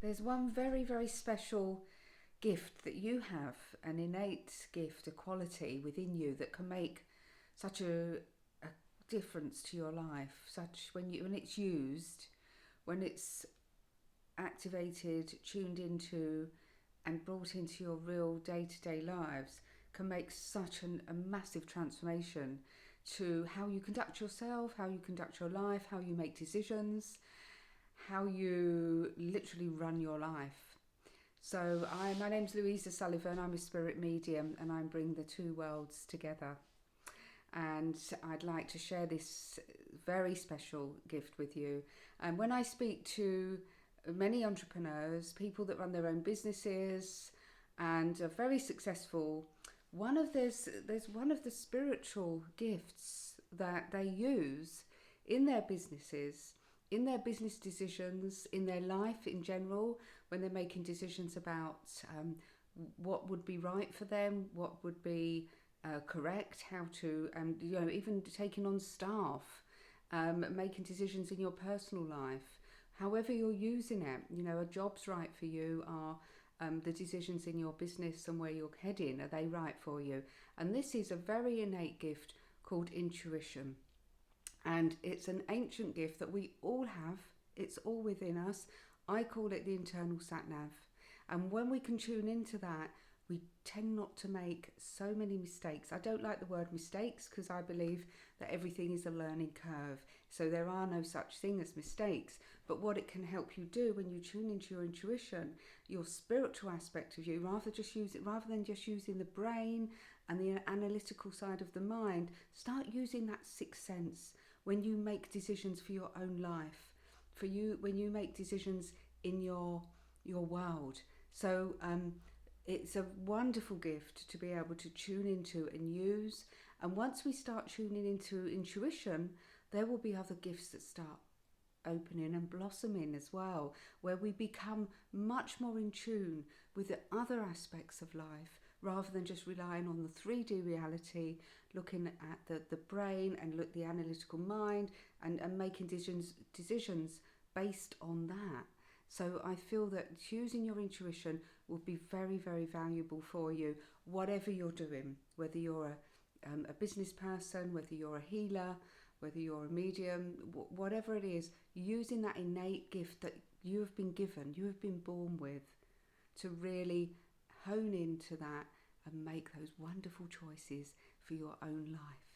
There's one very, very special gift that you have, an innate gift, a quality within you that can make such a difference to your life. Such when it's used, when it's activated, tuned into, and brought into your real day-to-day lives, can make such a massive transformation to how you conduct yourself, how you conduct your life, how you make decisions, how you literally run your life. So my name's Louisa Sullivan. I'm a spirit medium, and I bring the two worlds together. And I'd like to share this very special gift with you. And when I speak to many entrepreneurs, people that run their own businesses and are very successful, there's one of the spiritual gifts that they use in their businesses, in their business decisions, in their life in general, when they're making decisions about what would be right for them, what would be correct, how to, even taking on staff, making decisions in your personal life, however you're using it. A job's right for you, are the decisions in your business and where you're heading, are they right for you? And this is a very innate gift called intuition. And it's an ancient gift that we all have. It's all within us. I call it the internal sat nav. And when we can tune into that, we tend not to make so many mistakes. I don't like the word mistakes because I believe that everything is a learning curve. So there are no such thing as mistakes. But what it can help you do when you tune into your intuition, your spiritual aspect of you, rather than just using the brain and the analytical side of the mind, start using that sixth sense when you make decisions for your own life, when you make decisions in your world. So it's a wonderful gift to be able to tune into and use. And once we start tuning into intuition, there will be other gifts that start opening and blossoming as well, where we become much more in tune with the other aspects of life, rather than just relying on the 3D reality, looking at the brain and the analytical mind, and making decisions based on that. So I feel that using your intuition will be very, very valuable for you, whatever you're doing, whether you're a business person, whether you're a healer, whether you're a medium, whatever it is, using that innate gift that you have been given, you have been born with, to really hone into that and make those wonderful choices for your own life.